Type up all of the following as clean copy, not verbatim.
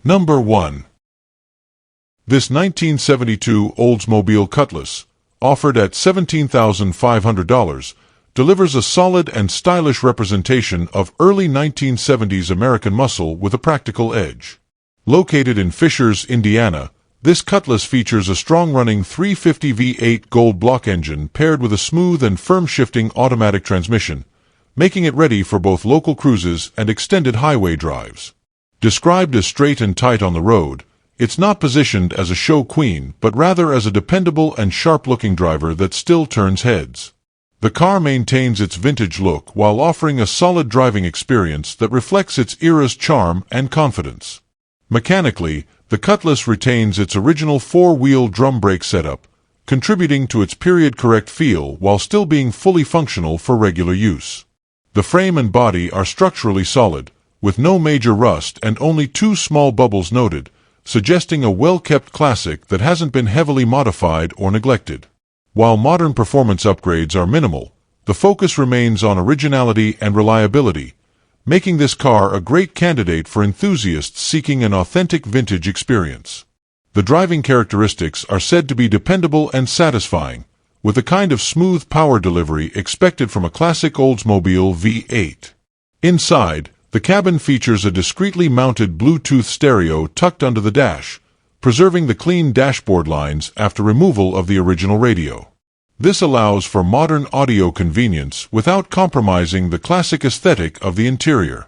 Number 1. This 1972 Oldsmobile Cutlass, offered at $17,500, delivers a solid and stylish representation of early 1970s American muscle with a practical edge. Located in Fishers, Indiana, this Cutlass features a strong-running 350 V8 Gold block engine paired with a smooth and firm-shifting automatic transmission, making it ready for both local cruises and extended highway drives. Described as straight and tight on the road, it's not positioned as a show queen, but rather as a dependable and sharp-looking driver that still turns heads. The car maintains its vintage look while offering a solid driving experience that reflects its era's charm and confidence. Mechanically, the Cutlass retains its original four-wheel drum brake setup, contributing to its period-correct feel while still being fully functional for regular use. The frame and body are structurally solid, with no major rust and only 2 small bubbles noted, suggesting a well-kept classic that hasn't been heavily modified or neglected. While modern performance upgrades are minimal, the focus remains on originality and reliability, making this car a great candidate for enthusiasts seeking an authentic vintage experience. The driving characteristics are said to be dependable and satisfying, with the kind of smooth power delivery expected from a classic Oldsmobile V8. Inside, the cabin features a discreetly mounted Bluetooth stereo tucked under the dash, preserving the clean dashboard lines after removal of the original radio. This allows for modern audio convenience without compromising the classic aesthetic of the interior.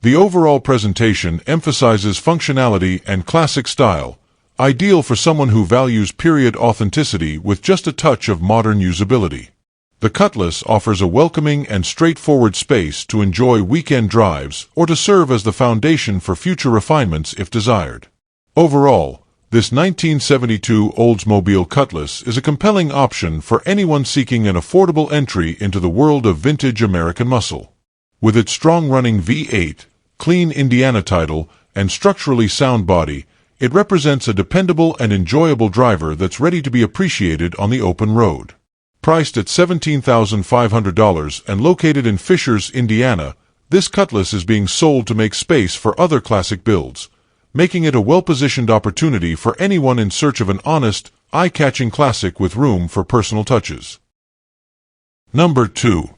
The overall presentation emphasizes functionality and classic style, ideal for someone who values period authenticity with just a touch of modern usability. The Cutlass offers a welcoming and straightforward space to enjoy weekend drives or to serve as the foundation for future refinements if desired. Overall, this 1972 Oldsmobile Cutlass is a compelling option for anyone seeking an affordable entry into the world of vintage American muscle. With its strong-running V8, clean Indiana title, and structurally sound body, it represents a dependable and enjoyable driver that's ready to be appreciated on the open road. Priced at $17,500 and located in Fishers, Indiana, this Cutlass is being sold to make space for other classic builds, making it a well-positioned opportunity for anyone in search of an honest, eye-catching classic with room for personal touches. Number 2.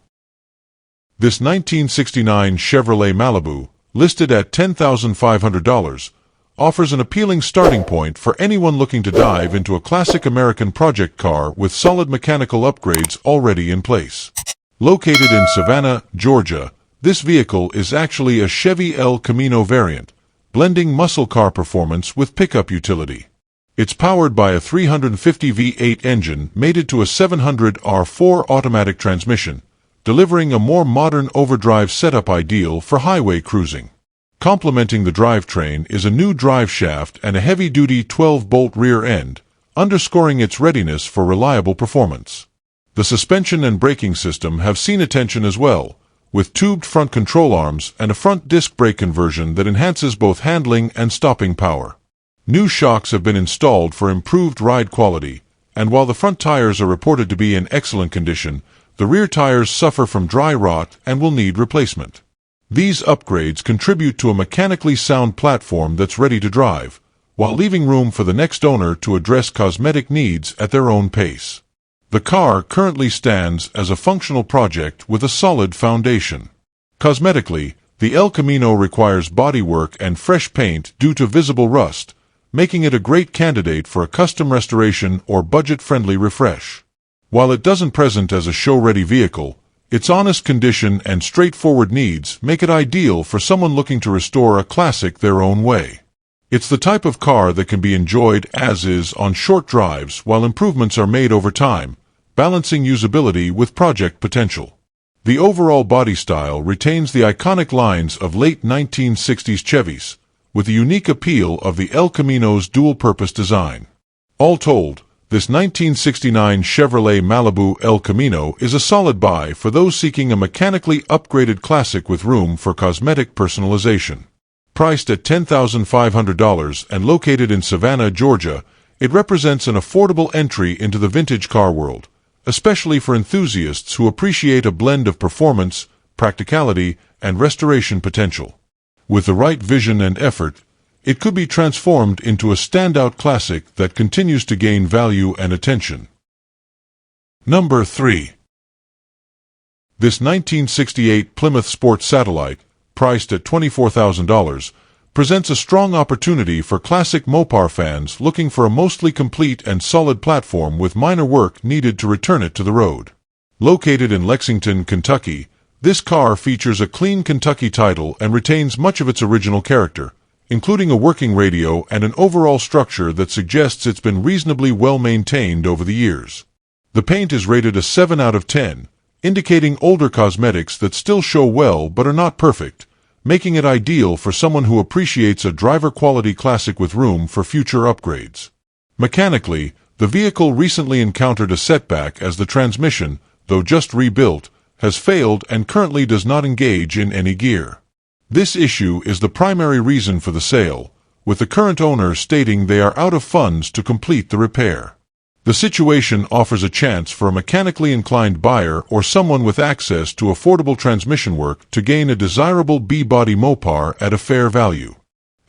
This 1969 Chevrolet Malibu, listed at $10,500, offers an appealing starting point for anyone looking to dive into a classic American project car with solid mechanical upgrades already in place. Located in Savannah, Georgia, this vehicle is actually a Chevy El Camino variant, blending muscle car performance with pickup utility. It's powered by a 350 V8 engine mated to a 700 R4 automatic transmission, delivering a more modern overdrive setup ideal for highway cruising. Complementing the drivetrain is a new drive shaft and a heavy-duty 12-bolt rear end, underscoring its readiness for reliable performance. The suspension and braking system have seen attention as well, with tubed front control arms and a front disc brake conversion that enhances both handling and stopping power. New shocks have been installed for improved ride quality, and while the front tires are reported to be in excellent condition, the rear tires suffer from dry rot and will need replacement. These upgrades contribute to a mechanically sound platform that's ready to drive, while leaving room for the next owner to address cosmetic needs at their own pace. The car currently stands as a functional project with a solid foundation. Cosmetically, the El Camino requires bodywork and fresh paint due to visible rust, making it a great candidate for a custom restoration or budget-friendly refresh. While it doesn't present as a show-ready vehicle, its honest condition and straightforward needs make it ideal for someone looking to restore a classic their own way. It's the type of car that can be enjoyed as is on short drives while improvements are made over time, balancing usability with project potential. The overall body style retains the iconic lines of late 1960s Chevys, with the unique appeal of the El Camino's dual-purpose design. All told, this 1969 Chevrolet Malibu El Camino is a solid buy for those seeking a mechanically upgraded classic with room for cosmetic personalization. Priced at $10,500 and located in Savannah, Georgia, it represents an affordable entry into the vintage car world, especially for enthusiasts who appreciate a blend of performance, practicality, and restoration potential. With the right vision and effort, it could be transformed into a standout classic that continues to gain value and attention. Number 3. This 1968 Plymouth Sport Satellite, priced at $24,000, presents a strong opportunity for classic Mopar fans looking for a mostly complete and solid platform with minor work needed to return it to the road. Located in Lexington, Kentucky, this car features a clean Kentucky title and retains much of its original character, including a working radio and an overall structure that suggests it's been reasonably well maintained over the years. The paint is rated a 7 out of 10, indicating older cosmetics that still show well but are not perfect, making it ideal for someone who appreciates a driver-quality classic with room for future upgrades. Mechanically, the vehicle recently encountered a setback as the transmission, though just rebuilt, has failed and currently does not engage in any gear. This issue is the primary reason for the sale, with the current owner stating they are out of funds to complete the repair. The situation offers a chance for a mechanically inclined buyer or someone with access to affordable transmission work to gain a desirable B-body Mopar at a fair value.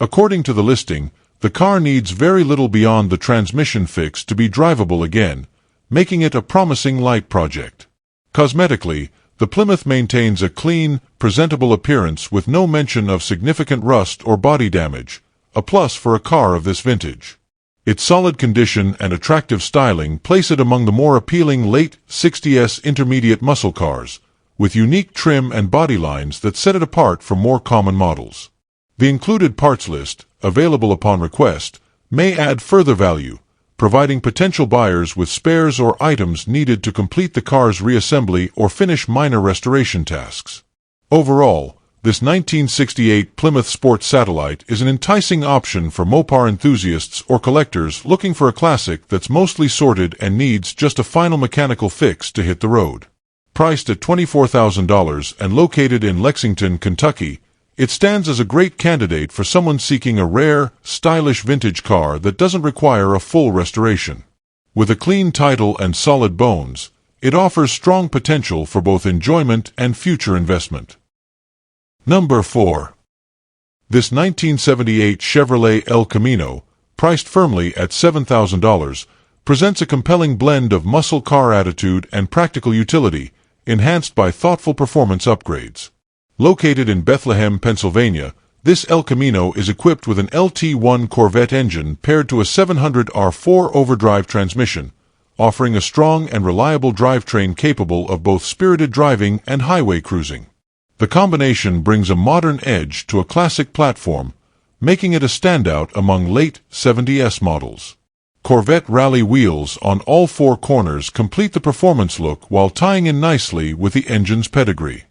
According to the listing, the car needs very little beyond the transmission fix to be drivable again, making it a promising light project. Cosmetically, the Plymouth maintains a clean, presentable appearance with no mention of significant rust or body damage, a plus for a car of this vintage. Its solid condition and attractive styling place it among the more appealing late 60s intermediate muscle cars, with unique trim and body lines that set it apart from more common models. The included parts list, available upon request, may add further value, providing potential buyers with spares or items needed to complete the car's reassembly or finish minor restoration tasks. Overall, this 1968 Plymouth Sport Satellite is an enticing option for Mopar enthusiasts or collectors looking for a classic that's mostly sorted and needs just a final mechanical fix to hit the road. Priced at $24,000 and located in Lexington, Kentucky, it stands as a great candidate for someone seeking a rare, stylish vintage car that doesn't require a full restoration. With a clean title and solid bones, it offers strong potential for both enjoyment and future investment. Number 4. This 1978 Chevrolet El Camino, priced firmly at $7,000, presents a compelling blend of muscle car attitude and practical utility, enhanced by thoughtful performance upgrades. Located in Bethlehem, Pennsylvania, this El Camino is equipped with an LT1 Corvette engine paired to a 700R4 overdrive transmission, offering a strong and reliable drivetrain capable of both spirited driving and highway cruising. The combination brings a modern edge to a classic platform, making it a standout among late 70s models. Corvette rally wheels on all four corners complete the performance look while tying in nicely with the engine's pedigree.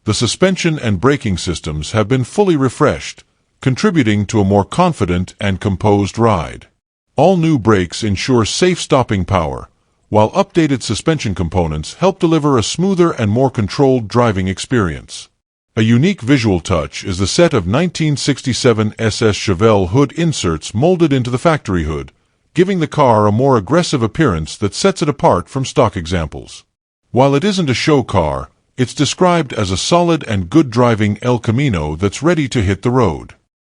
The suspension and braking systems have been fully refreshed, contributing to a more confident and composed ride. All new brakes ensure safe stopping power, while updated suspension components help deliver a smoother and more controlled driving experience. A unique visual touch is the set of 1967 SS Chevelle hood inserts molded into the factory hood, giving the car a more aggressive appearance that sets it apart from stock examples. While it isn't a show car, it's described as a solid and good driving El Camino that's ready to hit the road.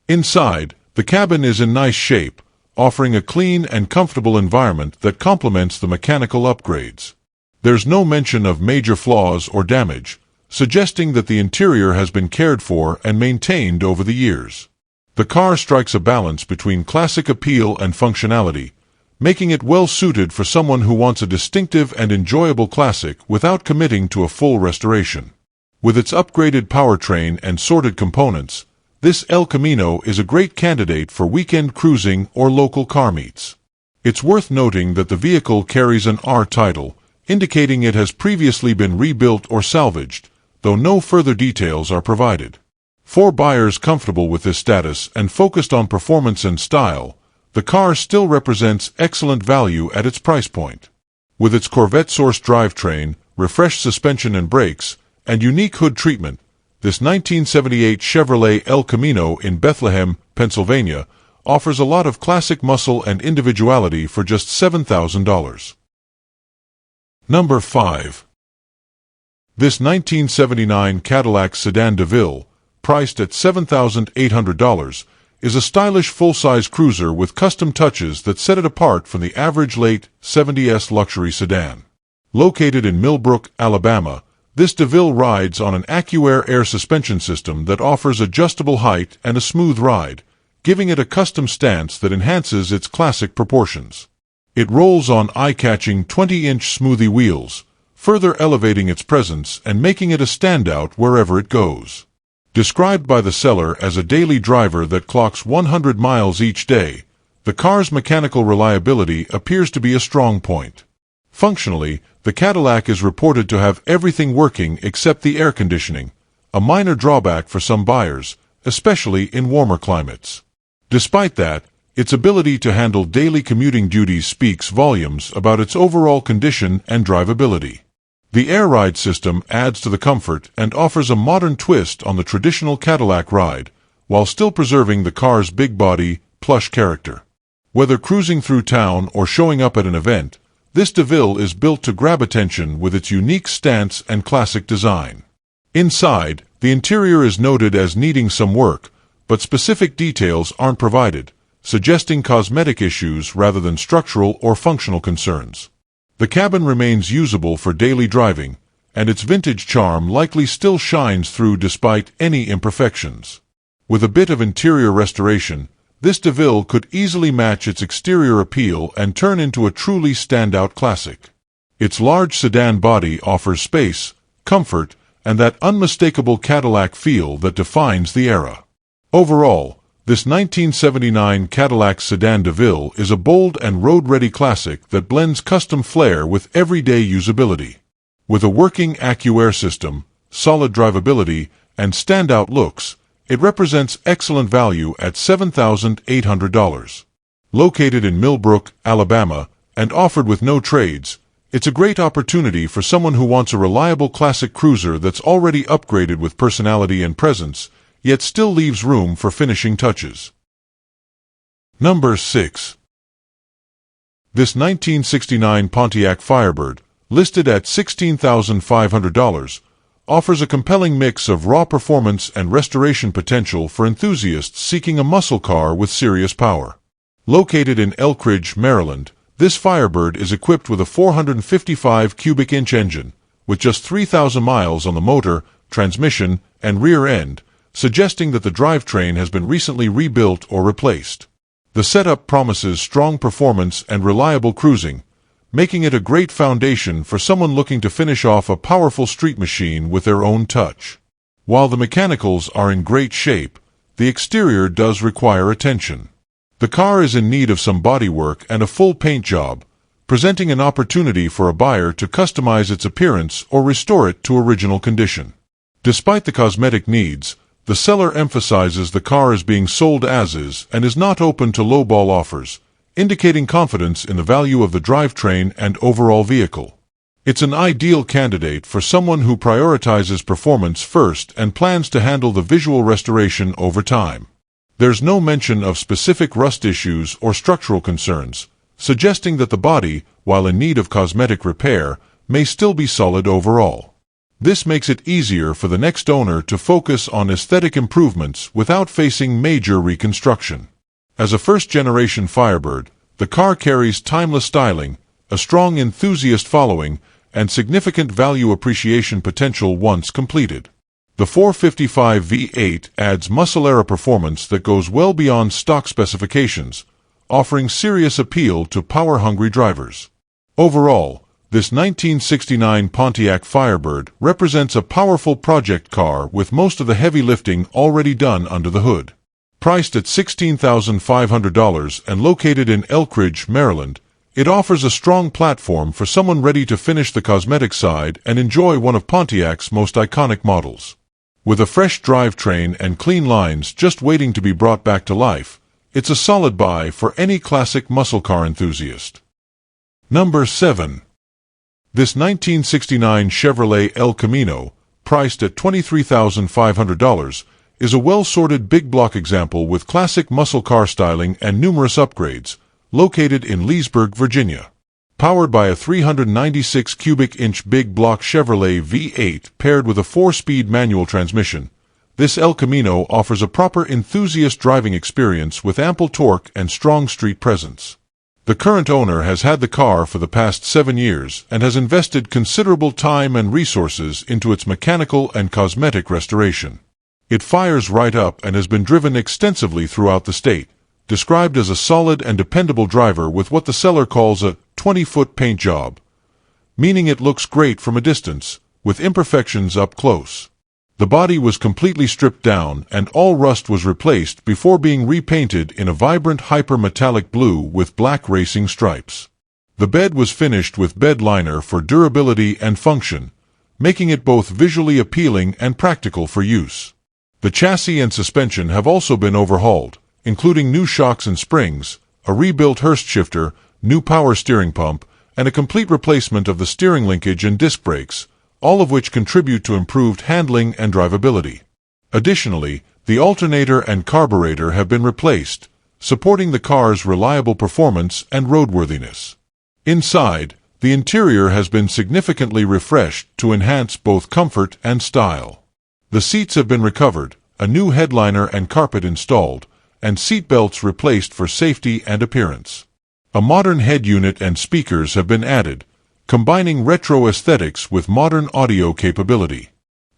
Inside, the cabin is in nice shape, offering a clean and comfortable environment that complements the mechanical upgrades. There's no mention of major flaws or damage, suggesting that the interior has been cared for and maintained over the years. The car strikes a balance between classic appeal and functionality, making it well suited for someone who wants a distinctive and enjoyable classic without committing to a full restoration. With its upgraded powertrain and sorted components, this El Camino is a great candidate for weekend cruising or local car meets. It's worth noting that the vehicle carries an R title, indicating it has previously been rebuilt or salvaged, though no further details are provided. For buyers comfortable with this status and focused on performance and style, the car still represents excellent value at its price point. With its Corvette-sourced drivetrain, refreshed suspension and brakes, and unique hood treatment, this 1978 Chevrolet El Camino in Bethlehem, Pennsylvania, offers a lot of classic muscle and individuality for just $7,000. Number 5. This 1979 Cadillac Sedan Deville, priced at $7,800, is a stylish full-size cruiser with custom touches that set it apart from the average late 70s luxury sedan. Located in Millbrook, Alabama, this Deville rides on an AccuAir air suspension system that offers adjustable height and a smooth ride, giving it a custom stance that enhances its classic proportions. It rolls on eye-catching 20-inch smoothie wheels, further elevating its presence and making it a standout wherever it goes. Described by the seller as a daily driver that clocks 100 miles each day, the car's mechanical reliability appears to be a strong point. Functionally, the Cadillac is reported to have everything working except the air conditioning, a minor drawback for some buyers, especially in warmer climates. Despite that, its ability to handle daily commuting duties speaks volumes about its overall condition and drivability. The Air Ride system adds to the comfort and offers a modern twist on the traditional Cadillac ride, while still preserving the car's big body, plush character. Whether cruising through town or showing up at an event, this Deville is built to grab attention with its unique stance and classic design. Inside, the interior is noted as needing some work, but specific details aren't provided, suggesting cosmetic issues rather than structural or functional concerns. The cabin remains usable for daily driving, and its vintage charm likely still shines through despite any imperfections. With a bit of interior restoration, this Deville could easily match its exterior appeal and turn into a truly standout classic. Its large sedan body offers space, comfort, and that unmistakable Cadillac feel that defines the era. Overall, this 1979 Cadillac sedan Deville is a bold and road-ready classic that blends custom flair with everyday usability. With a working AccuAir system, solid drivability, and standout looks, it represents excellent value at $7,800. Located in Millbrook, Alabama, and offered with no trades, it's a great opportunity for someone who wants a reliable classic cruiser that's already upgraded with personality and presence, yet still leaves room for finishing touches. Number 6. This 1969 Pontiac Firebird, listed at $16,500, offers a compelling mix of raw performance and restoration potential for enthusiasts seeking a muscle car with serious power. Located in Elkridge, Maryland, this Firebird is equipped with a 455 cubic inch engine, with just 3,000 miles on the motor, transmission, and rear end, suggesting that the drivetrain has been recently rebuilt or replaced. The setup promises strong performance and reliable cruising, making it a great foundation for someone looking to finish off a powerful street machine with their own touch. While the mechanicals are in great shape, the exterior does require attention. The car is in need of some bodywork and a full paint job, presenting an opportunity for a buyer to customize its appearance or restore it to original condition. Despite the cosmetic needs, the seller emphasizes the car is being sold as is and is not open to lowball offers, indicating confidence in the value of the drivetrain and overall vehicle. It's an ideal candidate for someone who prioritizes performance first and plans to handle the visual restoration over time. There's no mention of specific rust issues or structural concerns, suggesting that the body, while in need of cosmetic repair, may still be solid overall. This makes it easier for the next owner to focus on aesthetic improvements without facing major reconstruction. As a first-generation Firebird, the car carries timeless styling, a strong enthusiast following, and significant value appreciation potential once completed. The 455 V8 adds muscle-era performance that goes well beyond stock specifications, offering serious appeal to power-hungry drivers. Overall, this 1969 Pontiac Firebird represents a powerful project car with most of the heavy lifting already done under the hood. Priced at $16,500 and located in Elkridge, Maryland, it offers a strong platform for someone ready to finish the cosmetic side and enjoy one of Pontiac's most iconic models. With a fresh drivetrain and clean lines just waiting to be brought back to life, it's a solid buy for any classic muscle car enthusiast. Number 7. This 1969 Chevrolet El Camino, priced at $23,500, is a well-sorted big block example with classic muscle car styling and numerous upgrades, located in Leesburg, Virginia. Powered by a 396 cubic inch big block Chevrolet V8 paired with a 4-speed manual transmission, This El Camino offers a proper enthusiast driving experience with ample torque and strong street presence. The current owner has had the car for the past 7 years and has invested considerable time and resources into its mechanical and cosmetic restoration. It fires right up and has been driven extensively throughout the state, described as a solid and dependable driver with what the seller calls a 20-foot paint job, meaning it looks great from a distance, with imperfections up close. The body was completely stripped down and all rust was replaced before being repainted in a vibrant hyper-metallic blue with black racing stripes. The bed was finished with bed liner for durability and function, making it both visually appealing and practical for use. The chassis and suspension have also been overhauled, including new shocks and springs, a rebuilt Hurst shifter, new power steering pump, and a complete replacement of the steering linkage and disc brakes, all of which contribute to improved handling and drivability. Additionally, the alternator and carburetor have been replaced, supporting the car's reliable performance and roadworthiness. Inside, the interior has been significantly refreshed to enhance both comfort and style. The seats have been recovered, a new headliner and carpet installed, and seat belts replaced for safety and appearance. A modern head unit and speakers have been added, combining retro aesthetics with modern audio capability.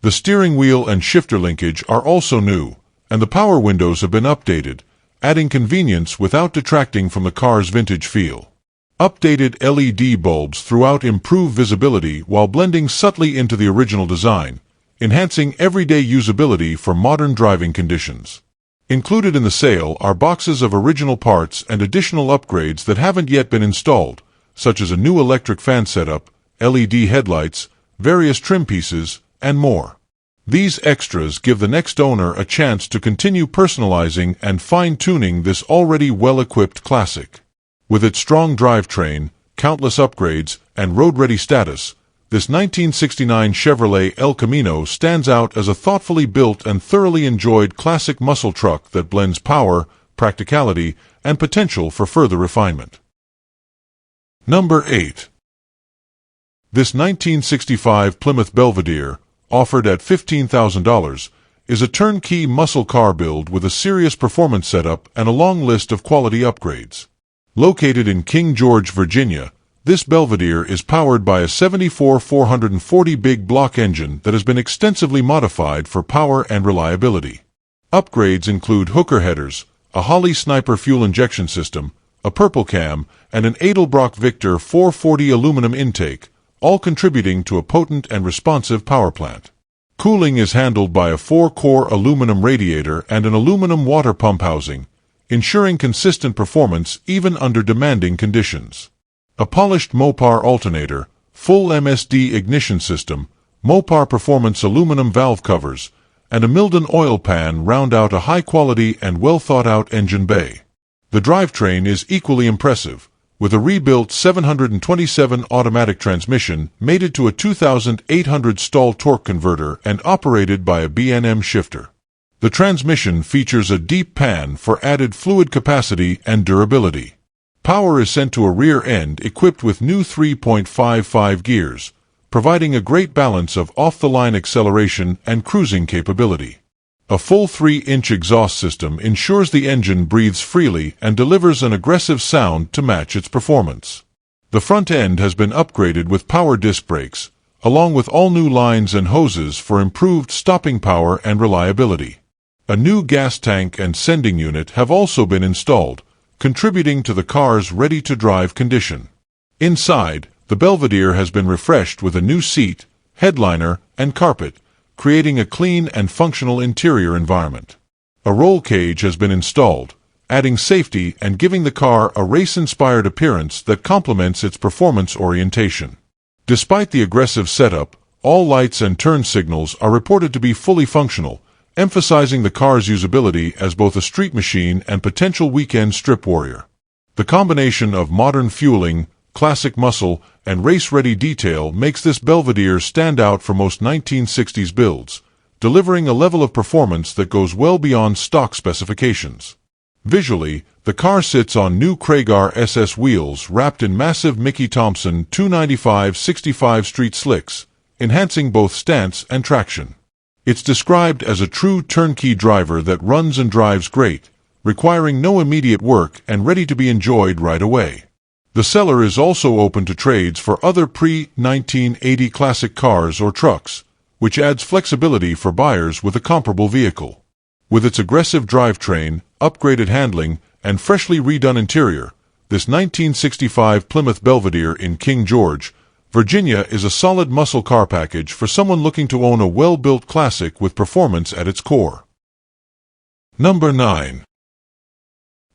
The steering wheel and shifter linkage are also new, and the power windows have been updated, adding convenience without detracting from the car's vintage feel. Updated LED bulbs throughout improve visibility while blending subtly into the original design, enhancing everyday usability for modern driving conditions. Included in the sale are boxes of original parts and additional upgrades that haven't yet been installed, such as a new electric fan setup, LED headlights, various trim pieces, and more. These extras give the next owner a chance to continue personalizing and fine-tuning this already well-equipped classic. With its strong drivetrain, countless upgrades, and road-ready status, this 1969 Chevrolet El Camino stands out as a thoughtfully built and thoroughly enjoyed classic muscle truck that blends power, practicality, and potential for further refinement. Number 8. This 1965 Plymouth Belvedere, offered at $15,000, is a turnkey muscle car build with a serious performance setup and a long list of quality upgrades. Located in King George, Virginia, this Belvedere is powered by a 74 440 big block engine that has been extensively modified for power and reliability. Upgrades include hooker headers, a Holley Sniper fuel injection system, a purple cam, and an Edelbrock Victor 440 aluminum intake, all contributing to a potent and responsive power plant. Cooling is handled by a 4-core aluminum radiator and an aluminum water pump housing, ensuring consistent performance even under demanding conditions. A polished Mopar alternator, full MSD ignition system, Mopar Performance aluminum valve covers, and a Milden oil pan round out a high-quality and well-thought-out engine bay. The drivetrain is equally impressive, with a rebuilt 727 automatic transmission mated to a 2,800 stall torque converter and operated by a B&M shifter. The transmission features a deep pan for added fluid capacity and durability. Power is sent to a rear end equipped with new 3.55 gears, providing a great balance of off-the-line acceleration and cruising capability. A full 3-inch exhaust system ensures the engine breathes freely and delivers an aggressive sound to match its performance. The front end has been upgraded with power disc brakes, along with all new lines and hoses for improved stopping power and reliability. A new gas tank and sending unit have also been installed, contributing to the car's ready-to-drive condition. Inside, the Belvedere has been refreshed with a new seat, headliner, and carpet, creating a clean and functional interior environment. A roll cage has been installed, adding safety and giving the car a race-inspired appearance that complements its performance orientation. Despite the aggressive setup, all lights and turn signals are reported to be fully functional, emphasizing the car's usability as both a street machine and potential weekend strip warrior. The combination of modern fueling, classic muscle, and race-ready detail makes this Belvedere stand out for most 1960s builds, delivering a level of performance that goes well beyond stock specifications. Visually, the car sits on new Regal SS wheels wrapped in massive Mickey Thompson 295/65 street slicks, enhancing both stance and traction. It's described as a true turnkey driver that runs and drives great, requiring no immediate work and ready to be enjoyed right away. The seller is also open to trades for other pre-1980 classic cars or trucks, which adds flexibility for buyers with a comparable vehicle. With its aggressive drivetrain, upgraded handling, and freshly redone interior, this 1965 Plymouth Belvedere in King George, Virginia is a solid muscle car package for someone looking to own a well-built classic with performance at its core. Number 9.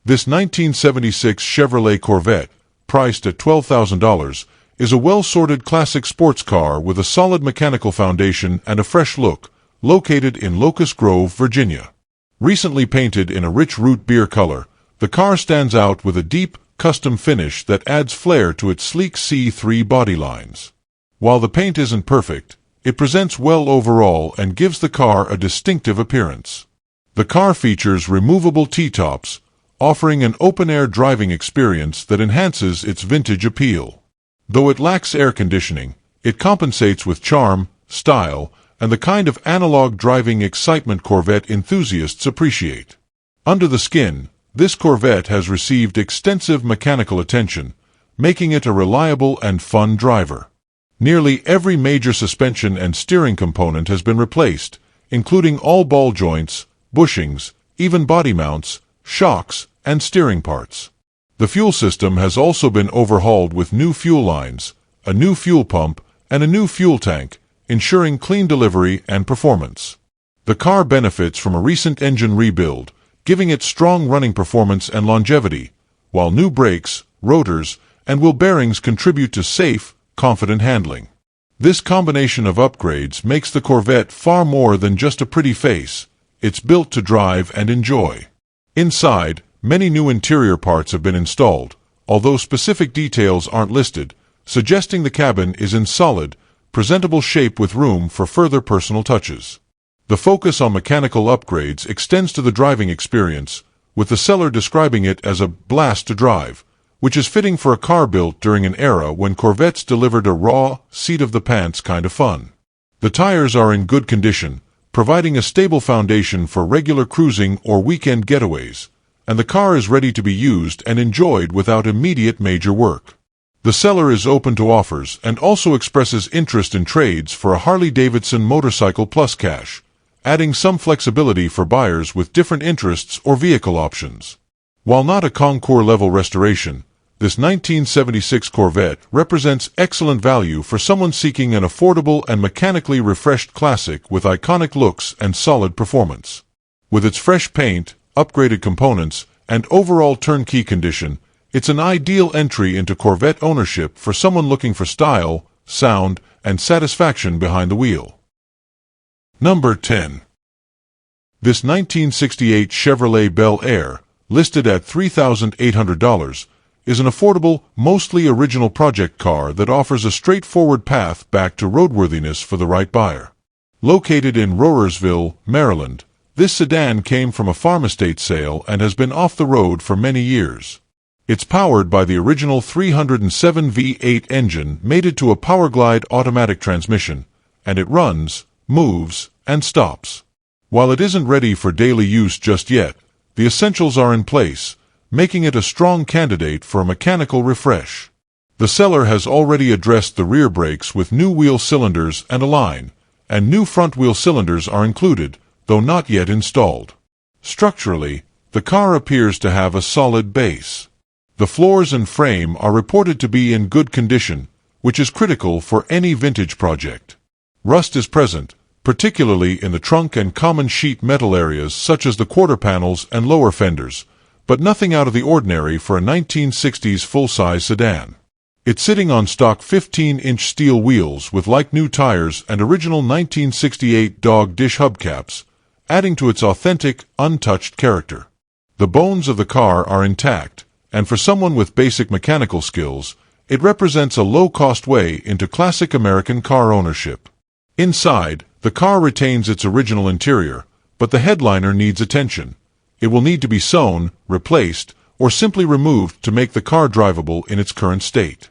This 1976 Chevrolet Corvette, priced at $12,000, is a well-sorted classic sports car with a solid mechanical foundation and a fresh look, located in Locust Grove, Virginia. Recently painted in a rich root beer color, the car stands out with a deep, custom finish that adds flair to its sleek C3 body lines. While the paint isn't perfect, it presents well overall and gives the car a distinctive appearance. The car features removable T-tops, offering an open-air driving experience that enhances its vintage appeal. Though it lacks air conditioning, it compensates with charm, style, and the kind of analog driving excitement Corvette enthusiasts appreciate. Under the skin, this Corvette has received extensive mechanical attention, making it a reliable and fun driver. Nearly every major suspension and steering component has been replaced, including all ball joints, bushings, even body mounts, shocks, and steering parts. The fuel system has also been overhauled with new fuel lines, a new fuel pump, and a new fuel tank, ensuring clean delivery and performance. The car benefits from a recent engine rebuild, giving it strong running performance and longevity, while new brakes, rotors, and wheel bearings contribute to safe, confident handling. This combination of upgrades makes the Corvette far more than just a pretty face. It's built to drive and enjoy. Inside, many new interior parts have been installed, although specific details aren't listed, suggesting the cabin is in solid, presentable shape with room for further personal touches. The focus on mechanical upgrades extends to the driving experience, with the seller describing it as a blast to drive, which is fitting for a car built during an era when Corvettes delivered a raw, seat-of-the-pants kind of fun. The tires are in good condition, providing a stable foundation for regular cruising or weekend getaways, and the car is ready to be used and enjoyed without immediate major work. The seller is open to offers and also expresses interest in trades for a Harley-Davidson motorcycle plus cash, adding some flexibility for buyers with different interests or vehicle options. While not a Concours-level restoration, this 1976 Corvette represents excellent value for someone seeking an affordable and mechanically refreshed classic with iconic looks and solid performance. With its fresh paint, upgraded components, and overall turnkey condition, it's an ideal entry into Corvette ownership for someone looking for style, sound, and satisfaction behind the wheel. Number 10. This 1968 Chevrolet Bel Air, listed at $3,800, is an affordable, mostly original project car that offers a straightforward path back to roadworthiness for the right buyer. Located in Rohrersville, Maryland, this sedan came from a farm estate sale and has been off the road for many years. It's powered by the original 307 V8 engine mated to a Powerglide automatic transmission, and it runs, moves, and stops. While it isn't ready for daily use just yet, the essentials are in place, making it a strong candidate for a mechanical refresh. The seller has already addressed the rear brakes with new wheel cylinders and a line, and new front wheel cylinders are included, though not yet installed. Structurally, the car appears to have a solid base. The floors and frame are reported to be in good condition, which is critical for any vintage project. Rust is present, particularly in the trunk and common sheet metal areas such as the quarter panels and lower fenders, but nothing out of the ordinary for a 1960s full-size sedan. It's sitting on stock 15-inch steel wheels with like-new tires and original 1968 dog dish hubcaps, adding to its authentic, untouched character. The bones of the car are intact, and for someone with basic mechanical skills, it represents a low-cost way into classic American car ownership. Inside, the car retains its original interior, but the headliner needs attention. It will need to be sewn, replaced, or simply removed to make the car drivable in its current state.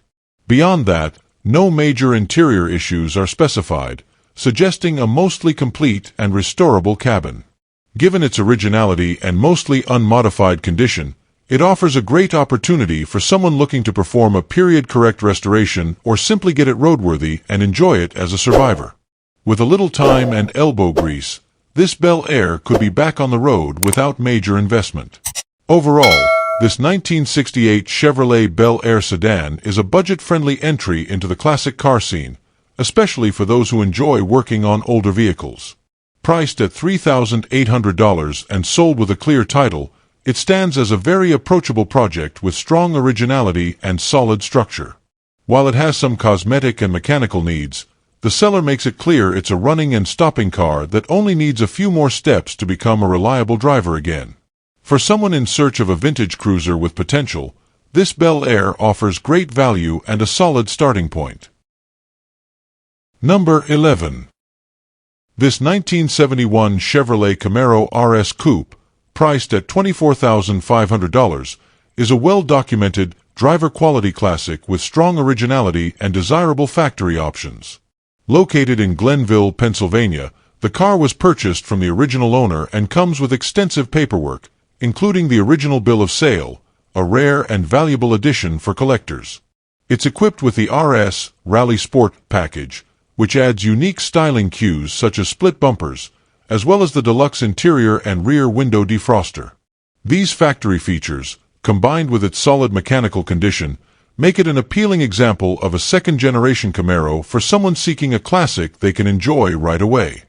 Beyond that, no major interior issues are specified, suggesting a mostly complete and restorable cabin. Given its originality and mostly unmodified condition, it offers a great opportunity for someone looking to perform a period-correct restoration or simply get it roadworthy and enjoy it as a survivor. With a little time and elbow grease, this Bel Air could be back on the road without major investment. Overall, this 1968 Chevrolet Bel Air sedan is a budget-friendly entry into the classic car scene, especially for those who enjoy working on older vehicles. Priced at $3,800 and sold with a clear title, it stands as a very approachable project with strong originality and solid structure. While it has some cosmetic and mechanical needs, the seller makes it clear it's a running and stopping car that only needs a few more steps to become a reliable driver again. For someone in search of a vintage cruiser with potential, this Bel Air offers great value and a solid starting point. Number 11. This 1971 Chevrolet Camaro RS Coupe, priced at $24,500, is a well-documented, driver-quality classic with strong originality and desirable factory options. Located in Glenville, Pennsylvania, the car was purchased from the original owner and comes with extensive paperwork, including the original bill of sale, a rare and valuable addition for collectors. It's equipped with the RS Rally Sport package, which adds unique styling cues such as split bumpers, as well as the deluxe interior and rear window defroster. These factory features, combined with its solid mechanical condition, make it an appealing example of a second-generation Camaro for someone seeking a classic they can enjoy right away.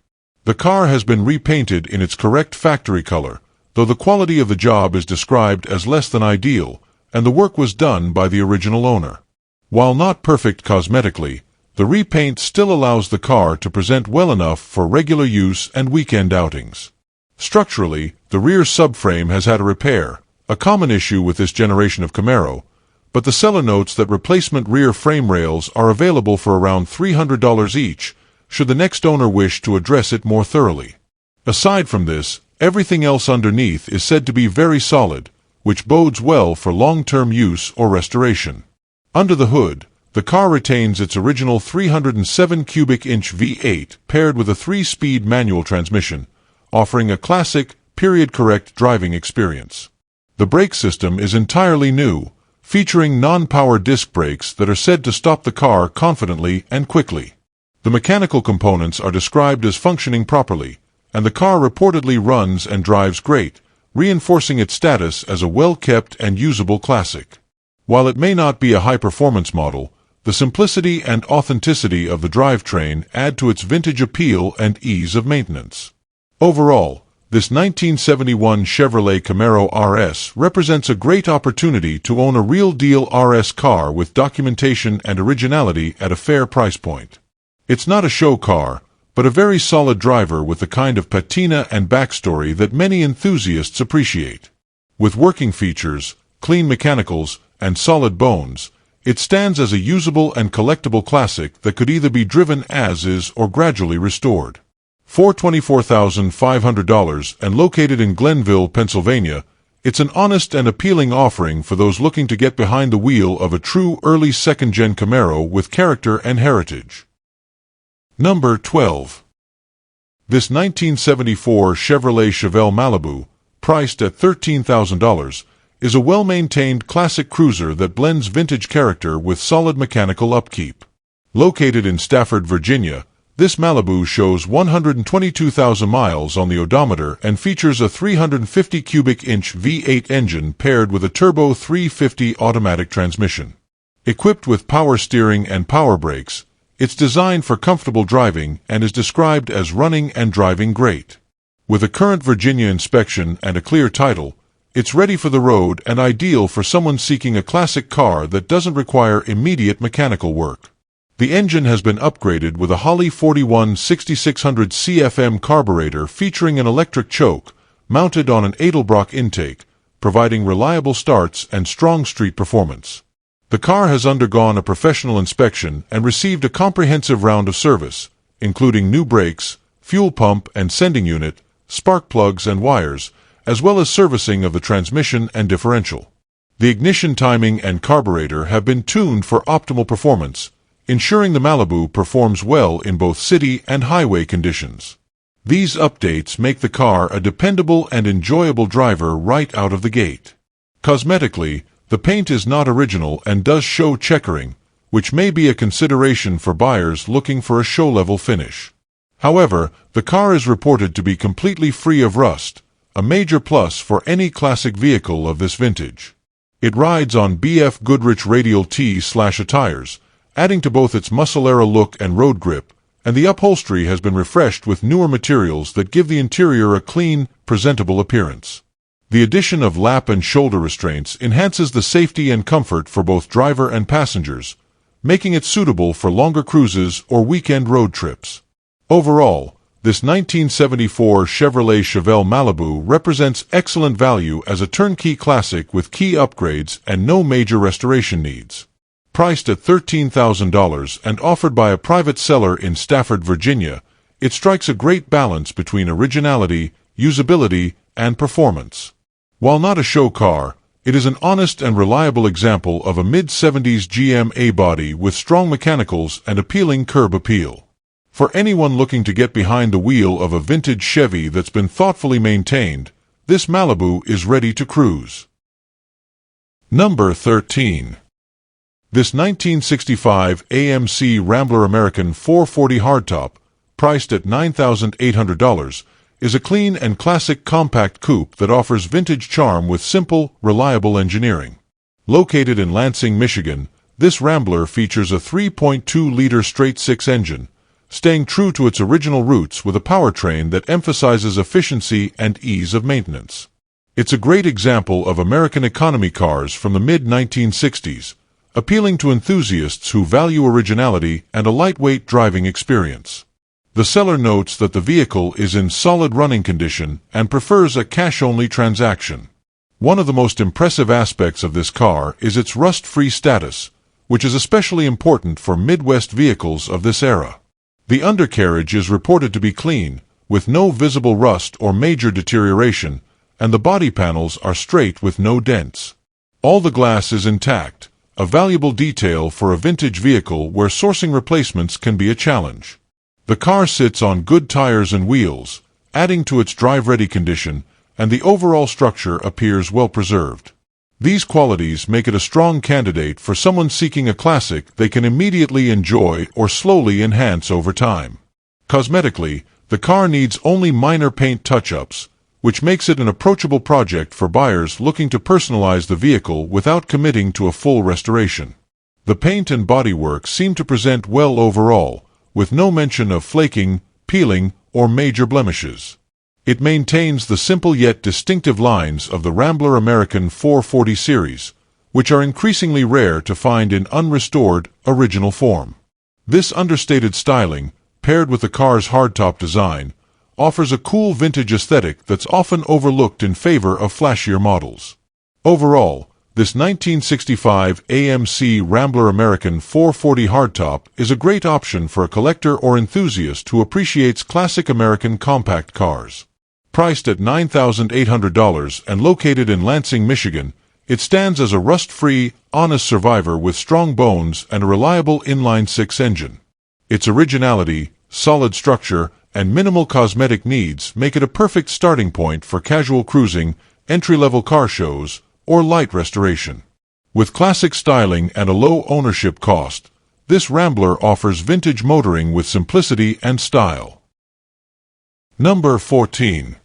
The car has been repainted in its correct factory color, though the quality of the job is described as less than ideal, and the work was done by the original owner. While not perfect cosmetically, the repaint still allows the car to present well enough for regular use and weekend outings. Structurally, the rear subframe has had a repair, a common issue with this generation of Camaro, but the seller notes that replacement rear frame rails are available for around $300 each, should the next owner wish to address it more thoroughly. Aside from this, everything else underneath is said to be very solid, which bodes well for long-term use or restoration. Under the hood, the car retains its original 307 cubic inch V8 paired with a 3-speed manual transmission, offering a classic, period-correct driving experience. The brake system is entirely new, featuring non-power disc brakes that are said to stop the car confidently and quickly. The mechanical components are described as functioning properly, and the car reportedly runs and drives great, reinforcing its status as a well-kept and usable classic. While it may not be a high-performance model, the simplicity and authenticity of the drivetrain add to its vintage appeal and ease of maintenance. Overall, this 1971 Chevrolet Camaro RS represents a great opportunity to own a real-deal RS car with documentation and originality at a fair price point. It's not a show car, but a very solid driver with the kind of patina and backstory that many enthusiasts appreciate. With working features, clean mechanicals, and solid bones, it stands as a usable and collectible classic that could either be driven as is or gradually restored. For $24,500 and located in Glenville, Pennsylvania, it's an honest and appealing offering for those looking to get behind the wheel of a true early second-gen Camaro with character and heritage. Number 12. This 1974 Chevrolet Chevelle Malibu, priced at $13,000, is a well-maintained classic cruiser that blends vintage character with solid mechanical upkeep. Located in Stafford, Virginia, this Malibu shows 122,000 miles on the odometer and features a 350 cubic inch V8 engine paired with a turbo 350 automatic transmission. Equipped with power steering and power brakes, it's designed for comfortable driving and is described as running and driving great. With a current Virginia inspection and a clear title, it's ready for the road and ideal for someone seeking a classic car that doesn't require immediate mechanical work. The engine has been upgraded with a Holley 41 6600 CFM carburetor featuring an electric choke, mounted on an Edelbrock intake, providing reliable starts and strong street performance. The car has undergone a professional inspection and received a comprehensive round of service, including new brakes, fuel pump and sending unit, spark plugs and wires, as well as servicing of the transmission and differential. The ignition timing and carburetor have been tuned for optimal performance, ensuring the Malibu performs well in both city and highway conditions. These updates make the car a dependable and enjoyable driver right out of the gate. Cosmetically, the paint is not original and does show checkering, which may be a consideration for buyers looking for a show-level finish. However, the car is reported to be completely free of rust, a major plus for any classic vehicle of this vintage. It rides on BF Goodrich Radial T/A tires, adding to both its muscle-era look and road grip, and the upholstery has been refreshed with newer materials that give the interior a clean, presentable appearance. The addition of lap and shoulder restraints enhances the safety and comfort for both driver and passengers, making it suitable for longer cruises or weekend road trips. Overall, this 1974 Chevrolet Chevelle Malibu represents excellent value as a turnkey classic with key upgrades and no major restoration needs. Priced at $13,000 and offered by a private seller in Stafford, Virginia, it strikes a great balance between originality, usability, and performance. While not a show car, it is an honest and reliable example of a mid-70s GM A-body with strong mechanicals and appealing curb appeal. For anyone looking to get behind the wheel of a vintage Chevy that's been thoughtfully maintained, this Malibu is ready to cruise. Number 13. This 1965 AMC Rambler American 440 hardtop, priced at $9,800, is a clean and classic compact coupe that offers vintage charm with simple, reliable engineering. Located in Lansing, Michigan, this Rambler features a 3.2-liter straight-six engine, staying true to its original roots with a powertrain that emphasizes efficiency and ease of maintenance. It's a great example of American economy cars from the mid-1960s, appealing to enthusiasts who value originality and a lightweight driving experience. The seller notes that the vehicle is in solid running condition and prefers a cash-only transaction. One of the most impressive aspects of this car is its rust-free status, which is especially important for Midwest vehicles of this era. The undercarriage is reported to be clean, with no visible rust or major deterioration, and the body panels are straight with no dents. All the glass is intact, a valuable detail for a vintage vehicle where sourcing replacements can be a challenge. The car sits on good tires and wheels, adding to its drive-ready condition, and the overall structure appears well preserved. These qualities make it a strong candidate for someone seeking a classic they can immediately enjoy or slowly enhance over time. Cosmetically, the car needs only minor paint touch-ups, which makes it an approachable project for buyers looking to personalize the vehicle without committing to a full restoration. The paint and bodywork seem to present well overall, with no mention of flaking, peeling, or major blemishes. It maintains the simple yet distinctive lines of the Rambler American 440 series, which are increasingly rare to find in unrestored, original form. This understated styling, paired with the car's hardtop design, offers a cool vintage aesthetic that's often overlooked in favor of flashier models. Overall, this 1965 AMC Rambler American 440 hardtop is a great option for a collector or enthusiast who appreciates classic American compact cars. Priced at $9,800 and located in Lansing, Michigan, it stands as a rust-free, honest survivor with strong bones and a reliable inline-six engine. Its originality, solid structure, and minimal cosmetic needs make it a perfect starting point for casual cruising, entry-level car shows, or light restoration. With classic styling and a low ownership cost, this Rambler offers vintage motoring with simplicity and style. Number 14.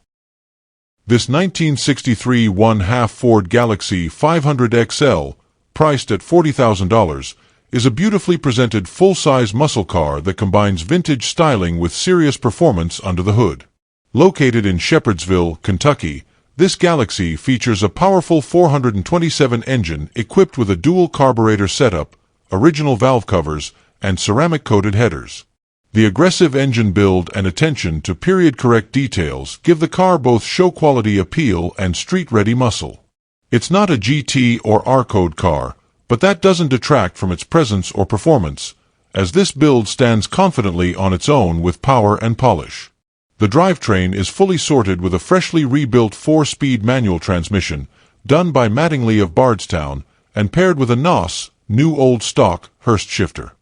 This 1963 1/2 Ford Galaxie 500XL, priced at $40,000, is a beautifully presented full-size muscle car that combines vintage styling with serious performance under the hood. Located in Shepherdsville, Kentucky, this Galaxie features a powerful 427 engine equipped with a dual carburetor setup, original valve covers, and ceramic-coated headers. The aggressive engine build and attention to period-correct details give the car both show-quality appeal and street-ready muscle. It's not a GT or R-code car, but that doesn't detract from its presence or performance, as this build stands confidently on its own with power and polish. The drivetrain is fully sorted with a freshly rebuilt 4-speed manual transmission, done by Mattingly of Bardstown, and paired with a NOS, new old stock, Hurst shifter.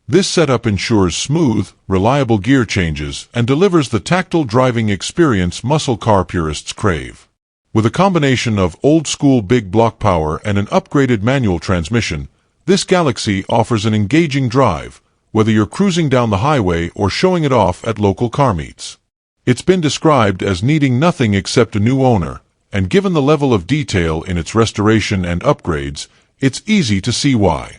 This setup ensures smooth, reliable gear changes and delivers the tactile driving experience muscle car purists crave. With a combination of old-school big block power and an upgraded manual transmission, this Galaxie offers an engaging drive, whether you're cruising down the highway or showing it off at local car meets. It's been described as needing nothing except a new owner, and given the level of detail in its restoration and upgrades, it's easy to see why.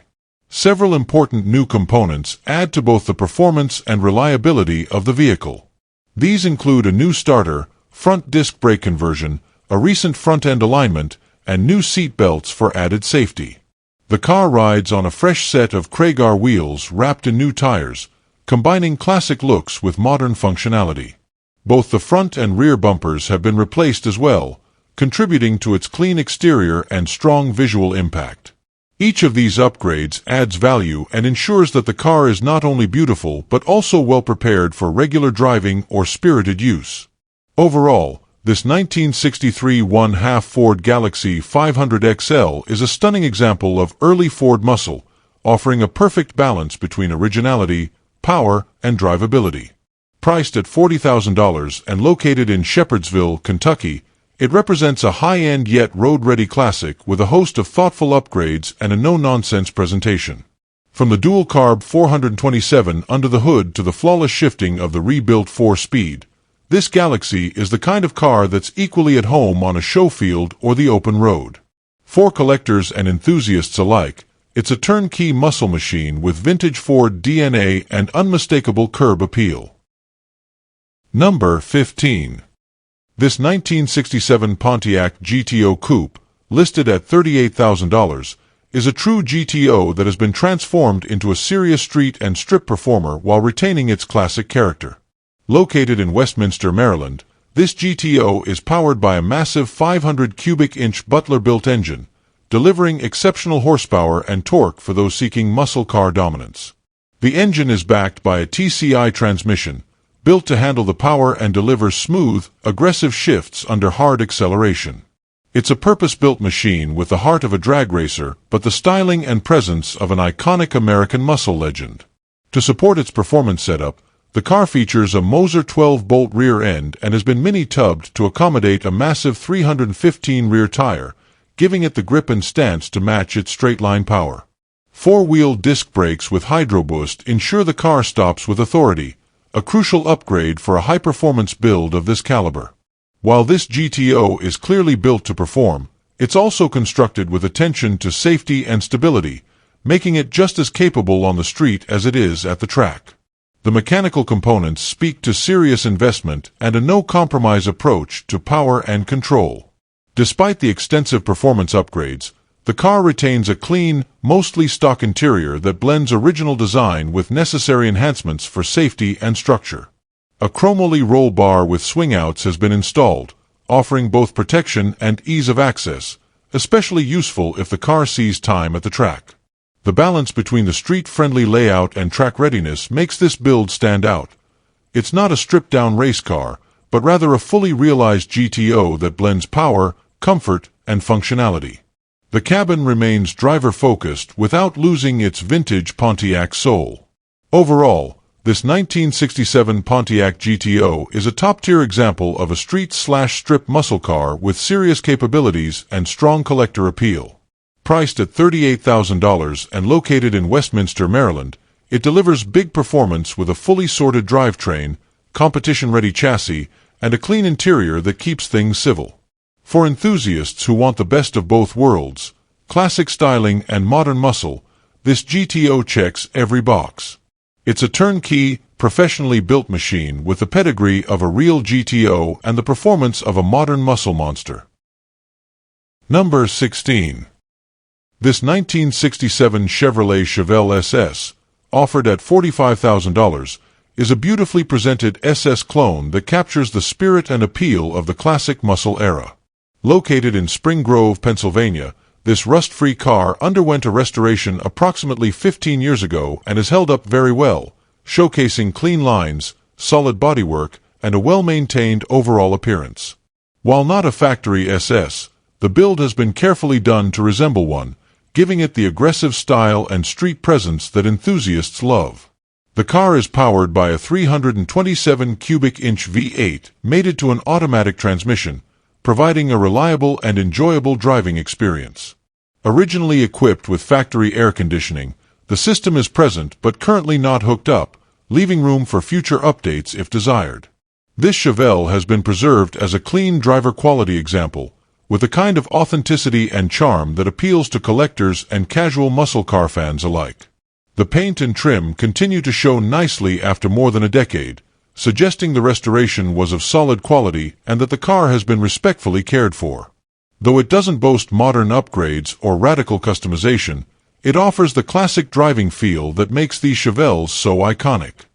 Several important new components add to both the performance and reliability of the vehicle. These include a new starter, front disc brake conversion, a recent front-end alignment, and new seat belts for added safety. The car rides on a fresh set of Craigar wheels wrapped in new tires, combining classic looks with modern functionality. Both the front and rear bumpers have been replaced as well, contributing to its clean exterior and strong visual impact. Each of these upgrades adds value and ensures that the car is not only beautiful but also well prepared for regular driving or spirited use. Overall, this 1963 1/2 Ford Galaxie 500 XL is a stunning example of early Ford muscle, offering a perfect balance between originality, power, and drivability. Priced at $40,000 and located in Shepherdsville, Kentucky, it represents a high-end yet road-ready classic with a host of thoughtful upgrades and a no-nonsense presentation. From the dual-carb 427 under the hood to the flawless shifting of the rebuilt 4-speed, this Galaxie is the kind of car that's equally at home on a show field or the open road. For collectors and enthusiasts alike, it's a turnkey muscle machine with vintage Ford DNA and unmistakable curb appeal. Number 15. This 1967 Pontiac GTO Coupe, listed at $38,000, is a true GTO that has been transformed into a serious street and strip performer while retaining its classic character. Located in Westminster, Maryland, this GTO is powered by a massive 500 cubic inch Butler-built engine, delivering exceptional horsepower and torque for those seeking muscle car dominance. The engine is backed by a TCI transmission, built to handle the power and deliver smooth, aggressive shifts under hard acceleration. It's a purpose-built machine with the heart of a drag racer, but the styling and presence of an iconic American muscle legend. To support its performance setup, the car features a Moser 12-bolt rear end and has been mini-tubbed to accommodate a massive 315 rear tire, giving it the grip and stance to match its straight-line power. Four-wheel disc brakes with HydroBoost ensure the car stops with authority, a crucial upgrade for a high-performance build of this caliber. While this GTO is clearly built to perform, it's also constructed with attention to safety and stability, making it just as capable on the street as it is at the track. The mechanical components speak to serious investment and a no-compromise approach to power and control. Despite the extensive performance upgrades, the car retains a clean, mostly stock interior that blends original design with necessary enhancements for safety and structure. A chromoly roll bar with swing-outs has been installed, offering both protection and ease of access, especially useful if the car sees time at the track. The balance between the street-friendly layout and track readiness makes this build stand out. It's not a stripped-down race car, but rather a fully realized GTO that blends power, comfort, and functionality. The cabin remains driver-focused without losing its vintage Pontiac soul. Overall, this 1967 Pontiac GTO is a top-tier example of a street-slash-strip muscle car with serious capabilities and strong collector appeal. Priced at $38,000 and located in Westminster, Maryland, it delivers big performance with a fully sorted drivetrain, competition-ready chassis, and a clean interior that keeps things civil. For enthusiasts who want the best of both worlds, classic styling and modern muscle, this GTO checks every box. It's a turnkey, professionally built machine with the pedigree of a real GTO and the performance of a modern muscle monster. Number 16. This 1967 Chevrolet Chevelle SS, offered at $45,000, is a beautifully presented SS clone that captures the spirit and appeal of the classic muscle era. Located in Spring Grove, Pennsylvania, this rust-free car underwent a restoration approximately 15 years ago and has held up very well, showcasing clean lines, solid bodywork, and a well-maintained overall appearance. While not a factory SS, the build has been carefully done to resemble one, giving it the aggressive style and street presence that enthusiasts love. The car is powered by a 327 cubic inch V8 mated to an automatic transmission, providing a reliable and enjoyable driving experience. Originally equipped with factory air conditioning, the system is present but currently not hooked up, leaving room for future updates if desired. This Chevelle has been preserved as a clean driver quality example, with a kind of authenticity and charm that appeals to collectors and casual muscle car fans alike. The paint and trim continue to show nicely after more than a decade, suggesting the restoration was of solid quality and that the car has been respectfully cared for. Though it doesn't boast modern upgrades or radical customization, it offers the classic driving feel that makes these Chevelles so iconic.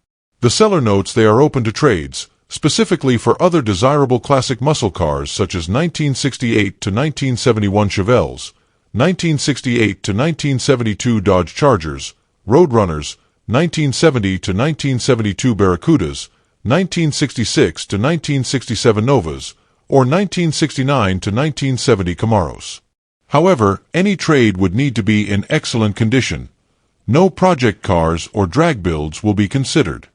The seller notes they are open to trades, specifically for other desirable classic muscle cars such as 1968 to 1971 Chevelles, 1968 to 1972 Dodge Chargers, Roadrunners, 1970 to 1972 Barracudas, 1966 to 1967 Novas, or 1969 to 1970 Camaros. However, any trade would need to be in excellent condition. No project cars or drag builds will be considered.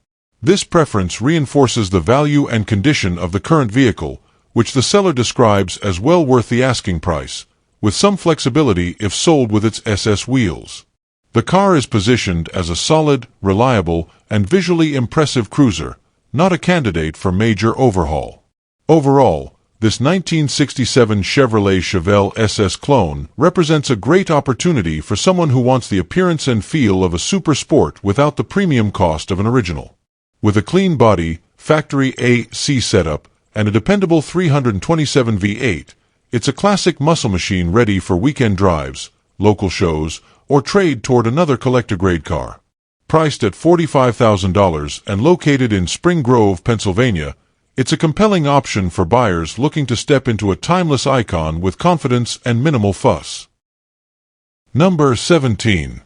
This preference reinforces the value and condition of the current vehicle, which the seller describes as well worth the asking price, with some flexibility if sold with its SS wheels. The car is positioned as a solid, reliable, and visually impressive cruiser, not a candidate for major overhaul. Overall, this 1967 Chevrolet Chevelle SS clone represents a great opportunity for someone who wants the appearance and feel of a super sport without the premium cost of an original. With a clean body, factory AC setup, and a dependable 327 V8, it's a classic muscle machine ready for weekend drives, local shows, or trade toward another collector-grade car. Priced at $45,000 and located in Spring Grove, Pennsylvania, it's a compelling option for buyers looking to step into a timeless icon with confidence and minimal fuss. Number 17.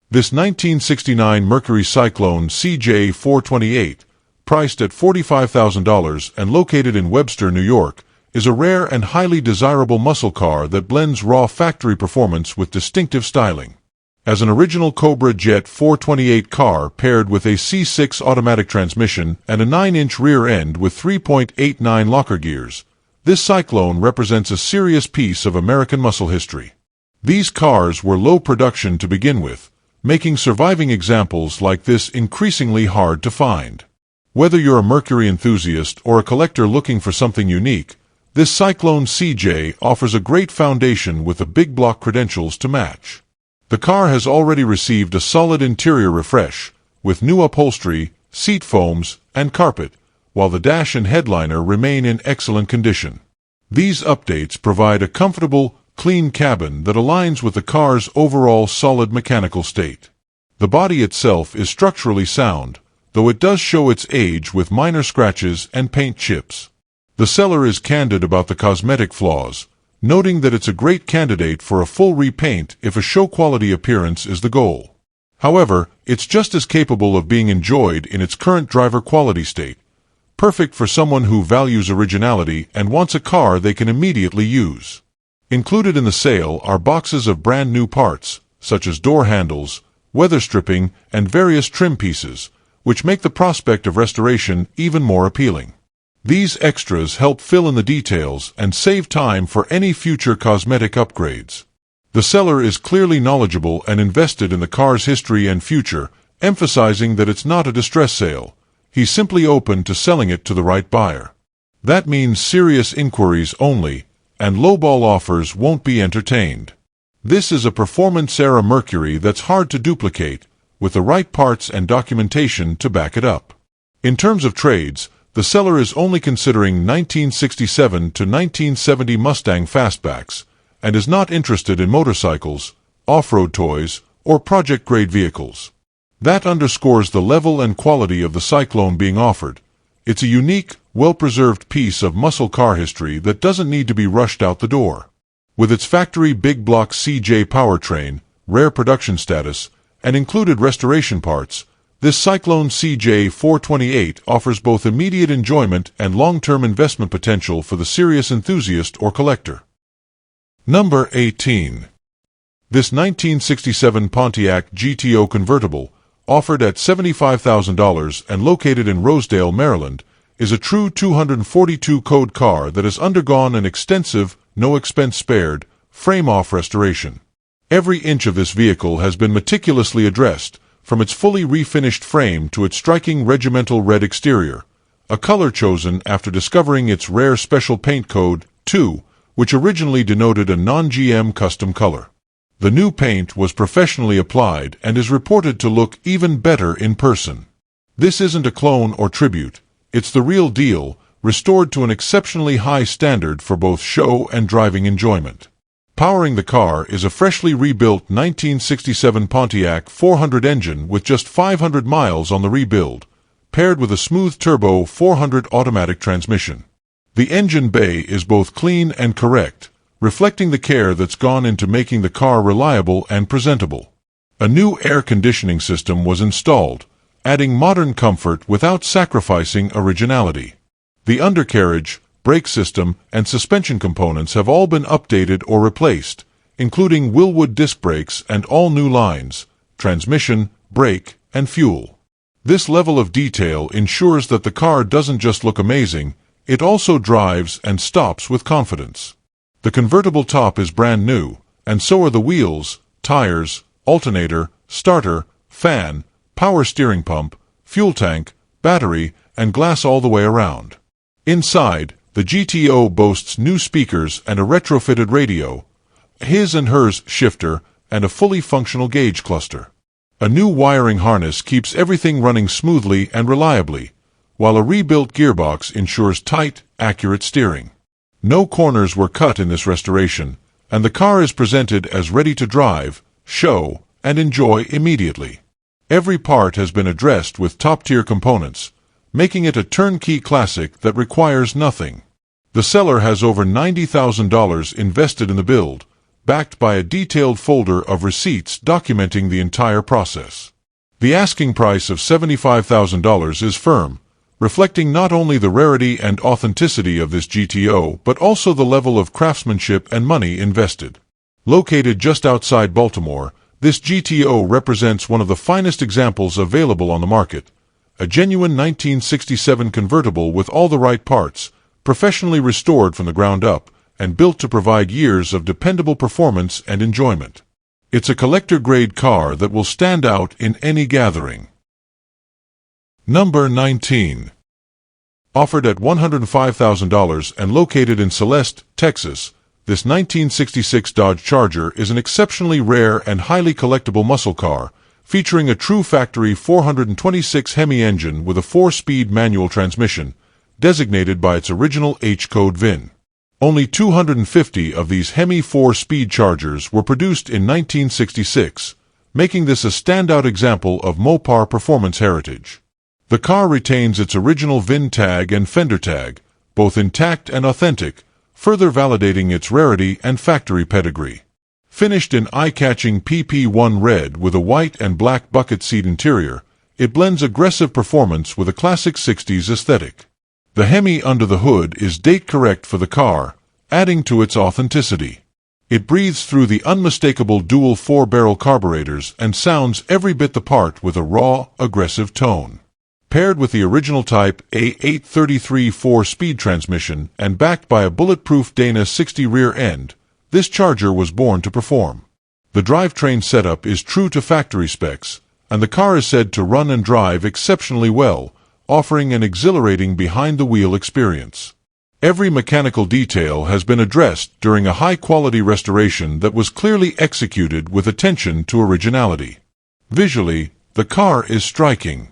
This 1969 Mercury Cyclone CJ428, priced at $45,000 and located in Webster, New York, is a rare and highly desirable muscle car that blends raw factory performance with distinctive styling. As an original Cobra Jet 428 car paired with a C6 automatic transmission and a 9-inch rear end with 3.89 locker gears, this Cyclone represents a serious piece of American muscle history. These cars were low production to begin with, making surviving examples like this increasingly hard to find. Whether you're a Mercury enthusiast or a collector looking for something unique, this Cyclone CJ offers a great foundation with the big block credentials to match. The car has already received a solid interior refresh, with new upholstery, seat foams, and carpet, while the dash and headliner remain in excellent condition. These updates provide a comfortable, clean cabin that aligns with the car's overall solid mechanical state. The body itself is structurally sound, though it does show its age with minor scratches and paint chips. The seller is candid about the cosmetic flaws, noting that it's a great candidate for a full repaint if a show-quality appearance is the goal. However, it's just as capable of being enjoyed in its current driver quality state, perfect for someone who values originality and wants a car they can immediately use. Included in the sale are boxes of brand new parts, such as door handles, weather stripping, and various trim pieces, which make the prospect of restoration even more appealing. These extras help fill in the details and save time for any future cosmetic upgrades. The seller is clearly knowledgeable and invested in the car's history and future, emphasizing that it's not a distress sale. He's simply open to selling it to the right buyer. That means serious inquiries only, and lowball offers won't be entertained. This is a performance-era Mercury that's hard to duplicate, with the right parts and documentation to back it up. In terms of trades, the seller is only considering 1967 to 1970 Mustang fastbacks, and is not interested in motorcycles, off-road toys, or project-grade vehicles. That underscores the level and quality of the Cyclone being offered. It's a unique, well-preserved piece of muscle car history that doesn't need to be rushed out the door. With its factory big block CJ powertrain, rare production status, and included restoration parts, this Cyclone CJ428 offers both immediate enjoyment and long-term investment potential for the serious enthusiast or collector. Number 18. This 1967 Pontiac GTO Convertible, offered at $75,000 and located in Rosedale, Maryland, is a true 242 code car that has undergone an extensive, no-expense-spared, frame-off restoration. Every inch of this vehicle has been meticulously addressed, from its fully refinished frame to its striking regimental red exterior, a color chosen after discovering its rare special paint code, 2, which originally denoted a non-GM custom color. The new paint was professionally applied and is reported to look even better in person. This isn't a clone or tribute, it's the real deal, restored to an exceptionally high standard for both show and driving enjoyment. Powering the car is a freshly rebuilt 1967 Pontiac 400 engine with just 500 miles on the rebuild, paired with a smooth turbo 400 automatic transmission. The engine bay is both clean and correct, reflecting the care that's gone into making the car reliable and presentable. A new air conditioning system was installed, adding modern comfort without sacrificing originality. The undercarriage, brake system, and suspension components have all been updated or replaced, including Willwood disc brakes and all new lines, transmission, brake, and fuel. This level of detail ensures that the car doesn't just look amazing, it also drives and stops with confidence. The convertible top is brand new, and so are the wheels, tires, alternator, starter, fan, power steering pump, fuel tank, battery, and glass all the way around. Inside, the GTO boasts new speakers and a retrofitted radio, his and hers shifter, and a fully functional gauge cluster. A new wiring harness keeps everything running smoothly and reliably, while a rebuilt gearbox ensures tight, accurate steering. No corners were cut in this restoration, and the car is presented as ready to drive, show, and enjoy immediately. Every part has been addressed with top-tier components, making it a turnkey classic that requires nothing. The seller has over $90,000 invested in the build, backed by a detailed folder of receipts documenting the entire process. The asking price of $75,000 is firm, reflecting not only the rarity and authenticity of this GTO but also the level of craftsmanship and money invested. Located just outside Baltimore, this GTO represents one of the finest examples available on the market, a genuine 1967 convertible with all the right parts, professionally restored from the ground up, and built to provide years of dependable performance and enjoyment. It's a collector-grade car that will stand out in any gathering. Number 19. Offered at $105,000 and located in Celeste, Texas, this 1966 Dodge Charger is an exceptionally rare and highly collectible muscle car, featuring a true factory 426 Hemi engine with a 4-speed manual transmission, designated by its original H-code VIN. Only 250 of these Hemi 4-speed Chargers were produced in 1966, making this a standout example of Mopar performance heritage. The car retains its original VIN tag and fender tag, both intact and authentic, further validating its rarity and factory pedigree. Finished in eye-catching PP1 red with a white and black bucket seat interior, it blends aggressive performance with a classic 60s aesthetic. The Hemi under the hood is date-correct for the car, adding to its authenticity. It breathes through the unmistakable dual 4-barrel carburetors and sounds every bit the part with a raw, aggressive tone. Paired with the original Type A833 4-speed transmission and backed by a bulletproof Dana 60 rear end, this Charger was born to perform. The drivetrain setup is true to factory specs, and the car is said to run and drive exceptionally well, offering an exhilarating behind-the-wheel experience. Every mechanical detail has been addressed during a high-quality restoration that was clearly executed with attention to originality. Visually, the car is striking.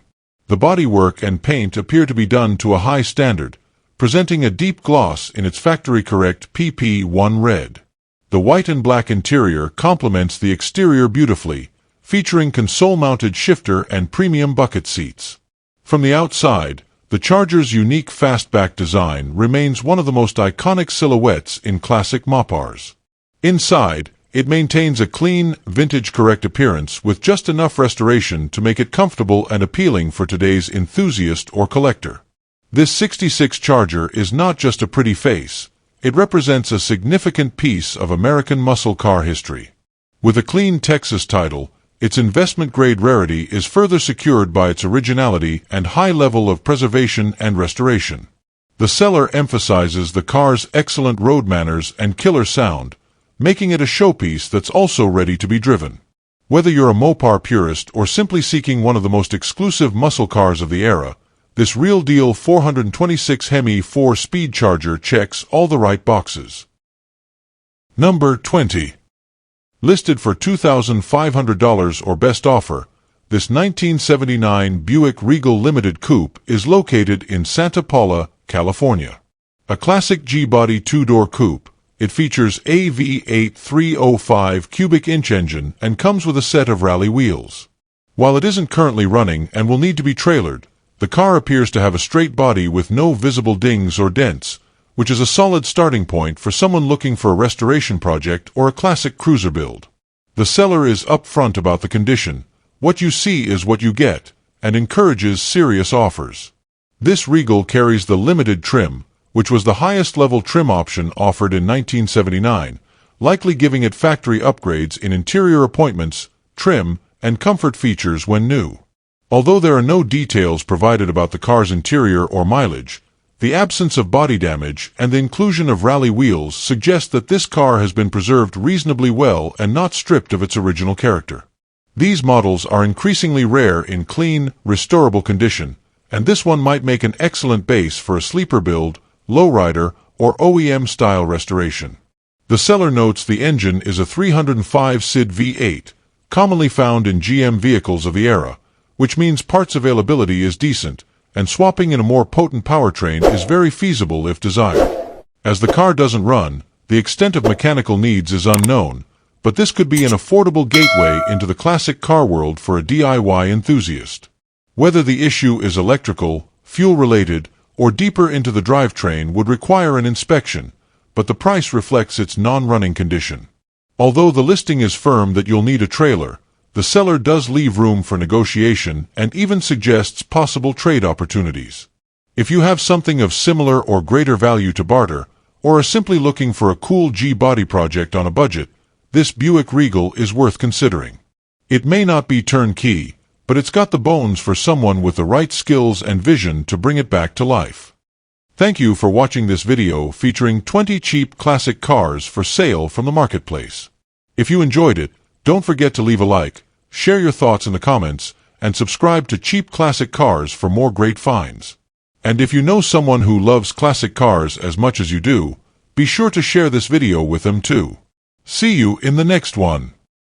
The bodywork and paint appear to be done to a high standard, presenting a deep gloss in its factory-correct PP1 red. The white and black interior complements the exterior beautifully, featuring console-mounted shifter and premium bucket seats. From the outside, the Charger's unique fastback design remains one of the most iconic silhouettes in classic Mopars. Inside, it maintains a clean, vintage-correct appearance with just enough restoration to make it comfortable and appealing for today's enthusiast or collector. This 66 Charger is not just a pretty face, it represents a significant piece of American muscle car history. With a clean Texas title, its investment-grade rarity is further secured by its originality and high level of preservation and restoration. The seller emphasizes the car's excellent road manners and killer sound, making it a showpiece that's also ready to be driven. Whether you're a Mopar purist or simply seeking one of the most exclusive muscle cars of the era, this real-deal 426 Hemi 4-speed Charger checks all the right boxes. Number 20. Listed for $2,500 or best offer, this 1979 Buick Regal Limited Coupe is located in Santa Paula, California. A classic G-body two-door coupe, it features a V8 305 cubic inch engine and comes with a set of rally wheels. While it isn't currently running and will need to be trailered, the car appears to have a straight body with no visible dings or dents, which is a solid starting point for someone looking for a restoration project or a classic cruiser build. The seller is upfront about the condition, what you see is what you get, and encourages serious offers. This Regal carries the limited trim, which was the highest level trim option offered in 1979, likely giving it factory upgrades in interior appointments, trim, and comfort features when new. Although there are no details provided about the car's interior or mileage, the absence of body damage and the inclusion of rally wheels suggest that this car has been preserved reasonably well and not stripped of its original character. These models are increasingly rare in clean, restorable condition, and this one might make an excellent base for a sleeper build, lowrider, or OEM-style restoration. The seller notes the engine is a 305 SID V8, commonly found in GM vehicles of the era, which means parts availability is decent, and swapping in a more potent powertrain is very feasible if desired. As the car doesn't run, the extent of mechanical needs is unknown, but this could be an affordable gateway into the classic car world for a DIY enthusiast. Whether the issue is electrical, fuel-related, or deeper into the drivetrain would require an inspection, but the price reflects its non-running condition. Although the listing is firm that you'll need a trailer, the seller does leave room for negotiation and even suggests possible trade opportunities. If you have something of similar or greater value to barter, or are simply looking for a cool G-body project on a budget, this Buick Regal is worth considering. It may not be turnkey, but it's got the bones for someone with the right skills and vision to bring it back to life. Thank you for watching this video featuring 20 cheap classic cars for sale from the marketplace. If you enjoyed it, don't forget to leave a like, share your thoughts in the comments, and subscribe to Cheap Classic Cars for more great finds. And if you know someone who loves classic cars as much as you do, be sure to share this video with them too. See you in the next one.